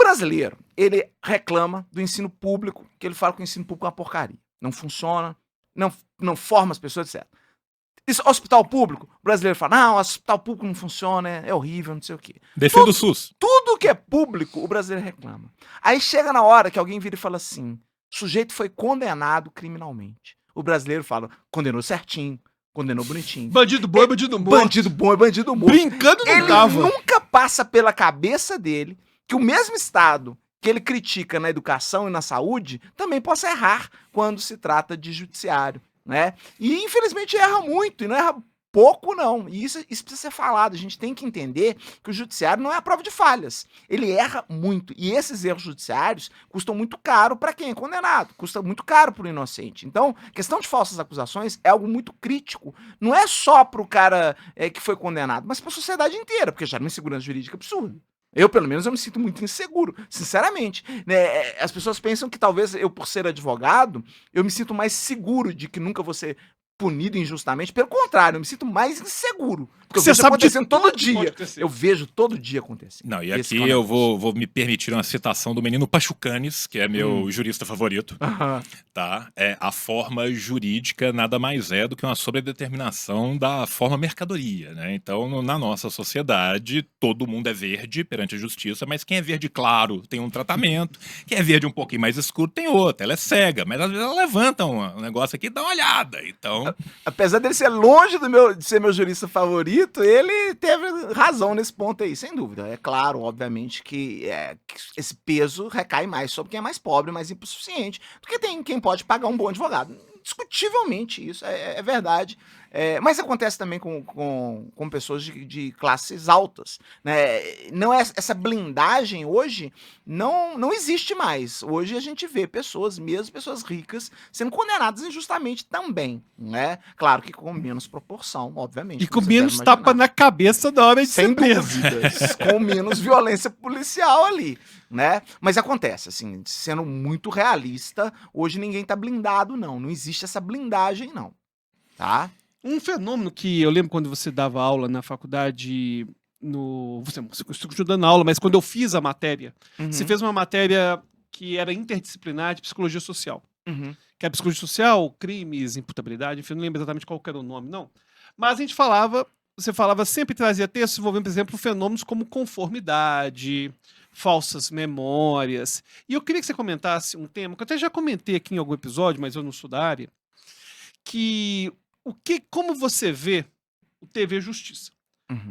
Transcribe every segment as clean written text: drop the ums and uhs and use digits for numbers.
brasileiro, ele reclama do ensino público, que ele fala que o ensino público é uma porcaria. Não funciona, não forma as pessoas, etc. Isso, hospital público, o brasileiro fala, não, hospital público não funciona, é horrível, não sei o quê. Defenda o SUS. Tudo que é público, o brasileiro reclama. Aí chega na hora que alguém vira e fala assim, o sujeito foi condenado criminalmente. O brasileiro fala, condenou certinho, condenou bonitinho. Bandido bom é bandido morto. Bandido bom é bandido morto. Brincando não Ele tava. nunca passa pela cabeça dele que o mesmo Estado que ele critica na educação e na saúde também possa errar quando se trata de judiciário, né? E infelizmente erra muito, e não erra pouco não, e isso precisa ser falado. A gente tem que entender que o judiciário não é a prova de falhas, ele erra muito, e esses erros judiciários custam muito caro para quem é condenado, custa muito caro para o inocente. Então, questão de falsas acusações é algo muito crítico, não é só para o cara que foi condenado, mas para a sociedade inteira, porque gera uma insegurança jurídica absurda. Eu, pelo menos, eu me sinto muito inseguro, sinceramente. Né? As pessoas pensam que talvez eu, por ser advogado, eu me sinto mais seguro de que nunca vou ser punido injustamente. Pelo contrário, eu me sinto mais inseguro. Porque Você eu vejo sabe acontecendo todo pode dia. acontecer. Eu vejo todo dia acontecendo. Não, e Esse aqui que é o eu negócio. vou me permitir uma citação do menino Pachucanes, que é meu jurista favorito, Aham. tá? A forma jurídica nada mais é do que uma sobredeterminação da forma mercadoria, né? Então, na nossa sociedade, todo mundo é verde perante a justiça, mas quem é verde claro tem um tratamento, quem é verde um pouquinho mais escuro tem outro. Ela é cega, mas às vezes ela levanta um negócio aqui e dá uma olhada. Então, Apesar dele ser longe de ser meu jurista favorito, ele teve razão nesse ponto aí, sem dúvida. É claro, obviamente, que esse peso recai mais sobre quem é mais pobre, mais hipossuficiente, do que tem quem pode pagar um bom advogado. Discutivelmente isso, é verdade. Mas acontece também com pessoas de classes altas. Né? Não essa blindagem hoje não existe mais. Hoje a gente vê pessoas, mesmo pessoas ricas, sendo condenadas injustamente também. Né? Claro que com menos proporção, obviamente. E com como vocês menos devem tapa imaginar. na cabeça na hora de Sem ser preso. dúvidas, com menos violência policial ali, né? Mas acontece, assim, sendo muito realista, hoje ninguém tá blindado, não existe essa blindagem, não, tá? Um fenômeno que eu lembro quando você dava aula na faculdade, você continua dando aula, mas quando eu fiz a matéria, você fez uma matéria que era interdisciplinar de psicologia social. Que era psicologia social, crimes, imputabilidade, enfim, eu não lembro exatamente qual que era o nome, não. Mas a gente você falava, sempre trazia textos envolvendo, por exemplo, fenômenos como conformidade, falsas memórias. E eu queria que você comentasse um tema, que eu até já comentei aqui em algum episódio, mas eu não sou da área, que como você vê o TV Justiça?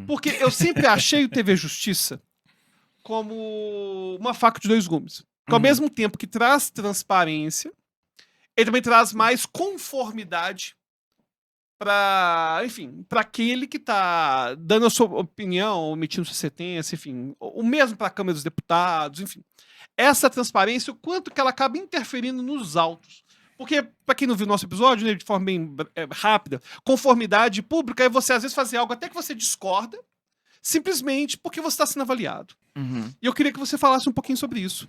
Porque eu sempre achei o TV Justiça como uma faca de dois gumes. Que ao mesmo tempo que traz transparência, ele também traz mais conformidade para aquele que está dando a sua opinião, emitindo sua sentença, enfim, o mesmo para a Câmara dos Deputados, enfim. Essa transparência, o quanto que ela acaba interferindo nos autos. Porque, para quem não viu o nosso episódio, né, de forma bem rápida, conformidade pública é você, às vezes, fazer algo até que você discorda, simplesmente porque você está sendo avaliado. E eu queria que você falasse um pouquinho sobre isso.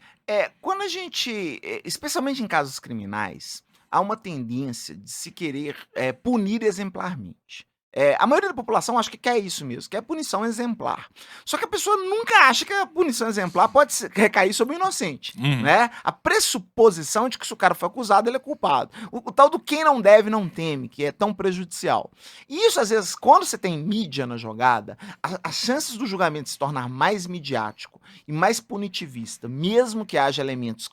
Quando a gente, especialmente em casos criminais, há uma tendência de se querer punir exemplarmente. A maioria da população acha que quer isso mesmo, quer punição exemplar. Só que a pessoa nunca acha que a punição exemplar pode recair sobre o inocente. Né? A pressuposição de que se o cara foi acusado, ele é culpado. O tal do quem não deve, não teme, que é tão prejudicial. E isso, às vezes, quando você tem mídia na jogada, as chances do julgamento se tornar mais midiático e mais punitivista, mesmo que haja elementos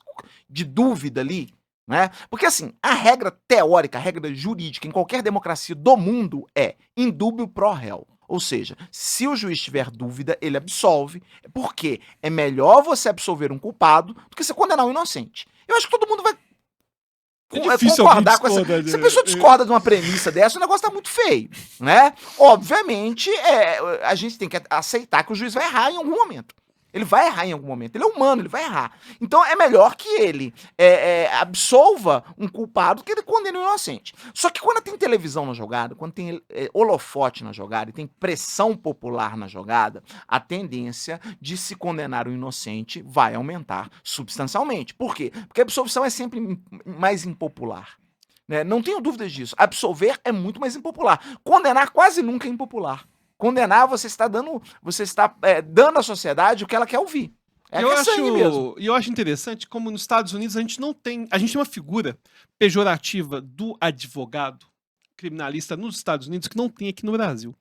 de dúvida ali, né? Porque assim, a regra teórica, a regra jurídica em qualquer democracia do mundo é indúbio pro réu. Ou seja, se o juiz tiver dúvida, ele absolve, porque é melhor você absolver um culpado do que você condenar um inocente. Eu acho que todo mundo vai concordar com essa. Se a pessoa discorda de uma premissa dessa, o negócio tá muito feio, né? Obviamente, a gente tem que aceitar que o juiz vai errar em algum momento. Ele vai errar em algum momento. Ele é humano, ele vai errar. Então é melhor que ele absolva um culpado do que ele condene um inocente. Só que quando tem televisão na jogada, quando tem holofote na jogada e tem pressão popular na jogada, a tendência de se condenar um inocente vai aumentar substancialmente. Por quê? Porque a absolvição é sempre mais impopular. Né? Não tenho dúvidas disso. Absolver é muito mais impopular. Condenar quase nunca é impopular. Condenar, você está dando à sociedade o que ela quer ouvir. É que é sangue mesmo. E eu acho interessante como nos Estados Unidos a gente tem uma figura pejorativa do advogado criminalista nos Estados Unidos que não tem aqui no Brasil,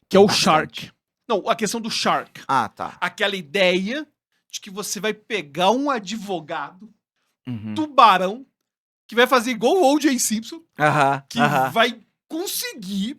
que é o Bastante. shark. Não, a questão do shark. Ah, tá. Aquela ideia de que você vai pegar um advogado Uhum. tubarão que vai fazer igual o O.J. Simpson, Aham, que aham. vai conseguir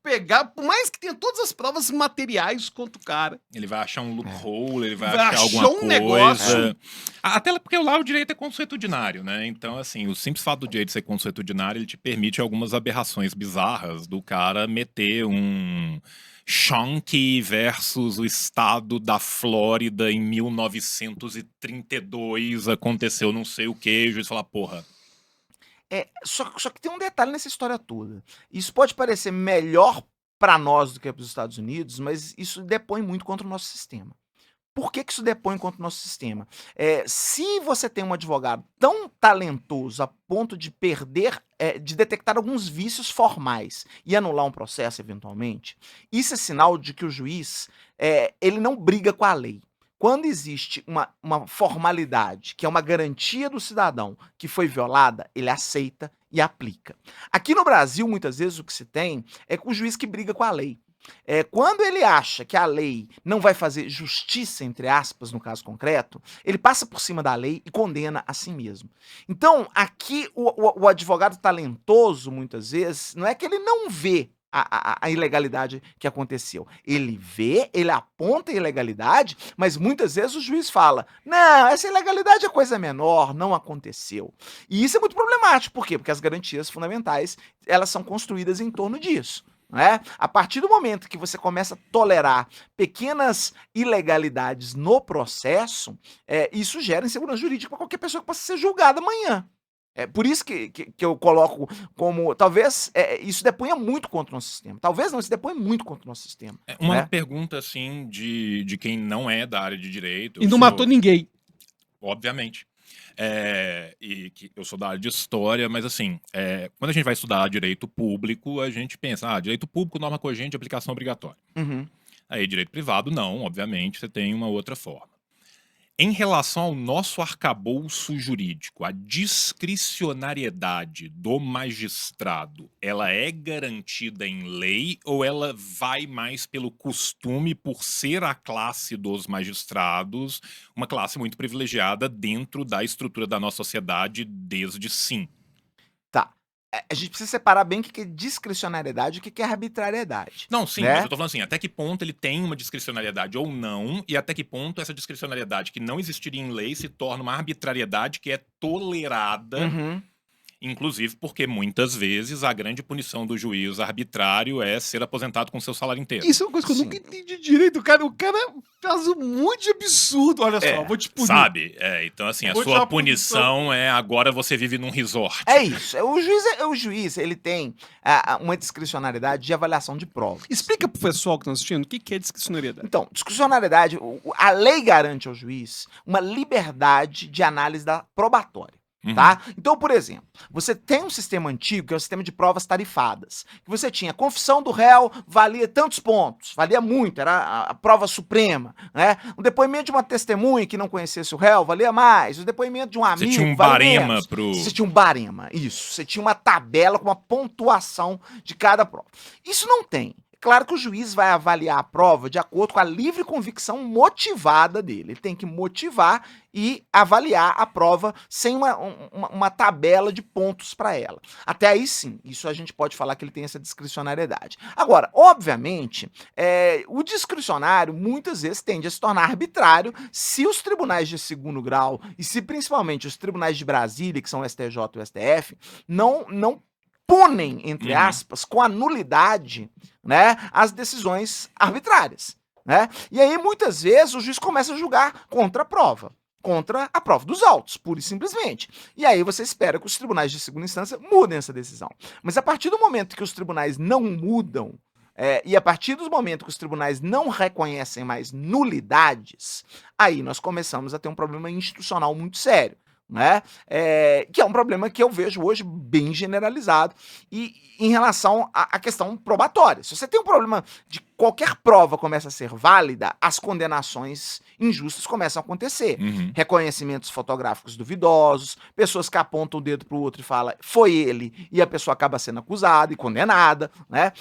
pegar, por mais que tenha todas as provas materiais contra o cara. Ele vai achar um loophole, ele vai Vai achar achar alguma um coisa. negócio. Até porque lá o direito é consuetudinário, né? Então, assim, o simples fato do direito ser consuetudinário, ele te permite algumas aberrações bizarras do cara meter um Chonky versus o estado da Flórida em 1932, aconteceu não sei o que, e o juiz fala, porra. Só que tem um detalhe nessa história toda. Isso pode parecer melhor para nós do que para os Estados Unidos, mas isso depõe muito contra o nosso sistema. Por que isso depõe contra o nosso sistema? Se você tem um advogado tão talentoso a ponto de de detectar alguns vícios formais e anular um processo eventualmente, isso é sinal de que o juiz ele não briga com a lei. Quando existe uma formalidade, que é uma garantia do cidadão que foi violada, ele aceita e aplica. Aqui no Brasil, muitas vezes, o que se tem é o juiz que briga com a lei. Quando ele acha que a lei não vai fazer justiça, entre aspas, no caso concreto, ele passa por cima da lei e condena a si mesmo. Então, aqui, o advogado talentoso, muitas vezes, não é que ele não vê a ilegalidade que aconteceu. Ele vê, ele aponta a ilegalidade, mas muitas vezes o juiz fala, não, essa ilegalidade é coisa menor, não aconteceu. E isso é muito problemático. Por quê? Porque as garantias fundamentais, elas são construídas em torno disso. A partir do momento que você começa a tolerar pequenas ilegalidades no processo, isso gera insegurança jurídica para qualquer pessoa que possa ser julgada amanhã. É por isso que eu coloco como. Talvez isso deponha muito contra o nosso sistema. Talvez não, isso depõe muito contra o nosso sistema. Uma pergunta, assim, de quem não é da área de direito. E não matou ninguém. Obviamente. E que eu sou da área de história, mas assim, quando a gente vai estudar direito público, a gente pensa, direito público, norma cogente, aplicação obrigatória. Uhum. Aí, direito privado, não, obviamente, você tem uma outra forma. Em relação ao nosso arcabouço jurídico, a discricionariedade do magistrado, ela é garantida em lei ou ela vai mais pelo costume por ser a classe dos magistrados, uma classe muito privilegiada dentro da estrutura da nossa sociedade desde sim? Tá. A gente precisa separar bem o que é discricionariedade e o que é arbitrariedade. Não, sim, né? mas eu tô falando assim, até que ponto ele tem uma discricionariedade ou não, e até que ponto essa discricionariedade que não existiria em lei se torna uma arbitrariedade que é tolerada, Uhum. inclusive porque muitas vezes a grande punição do juiz arbitrário é ser aposentado com seu salário inteiro. Isso é uma coisa que eu nunca entendi direito. O cara faz um monte de absurdo. Olha só, vou te punir. Sabe? Então assim, a Vou te sua dar punição é agora você vive num resort. É isso. O juiz ele tem uma discricionariedade de avaliação de prova. Explica pro pessoal que está assistindo o que é discricionariedade. Então, discricionariedade, a lei garante ao juiz uma liberdade de análise da probatória. Tá? Então, por exemplo, você tem um sistema antigo, que é o sistema de provas tarifadas, que você tinha confissão do réu, valia tantos pontos, valia muito, era a prova suprema, né? O depoimento de uma testemunha que não conhecesse o réu, valia mais, o depoimento de um amigo, Você tinha um valia barema menos. pro... Você tinha um barema, isso. Você tinha uma tabela com uma pontuação de cada prova. Isso não tem. Claro que o juiz vai avaliar a prova de acordo com a livre convicção motivada dele. Ele tem que motivar e avaliar a prova sem uma tabela de pontos para ela. Até aí sim, isso a gente pode falar que ele tem essa discricionariedade. Agora, obviamente, o discricionário muitas vezes tende a se tornar arbitrário se os tribunais de segundo grau e se principalmente os tribunais de Brasília, que são o STJ e o STF, não punem, entre aspas, com a nulidade, né, as decisões arbitrárias, né? E aí, muitas vezes, o juiz começa a julgar contra a prova dos autos, pura e simplesmente. E aí você espera que os tribunais de segunda instância mudem essa decisão. Mas a partir do momento que os tribunais não mudam, e a partir do momento que os tribunais não reconhecem mais nulidades, aí nós começamos a ter um problema institucional muito sério. né? Que é um problema que eu vejo hoje bem generalizado. E em relação à questão probatória. Se você tem um problema de qualquer prova começa a ser válida, as condenações injustas começam a acontecer. Uhum. Reconhecimentos fotográficos duvidosos, pessoas que apontam o dedo pro outro e falam, foi ele, e a pessoa acaba sendo acusada e condenada, né?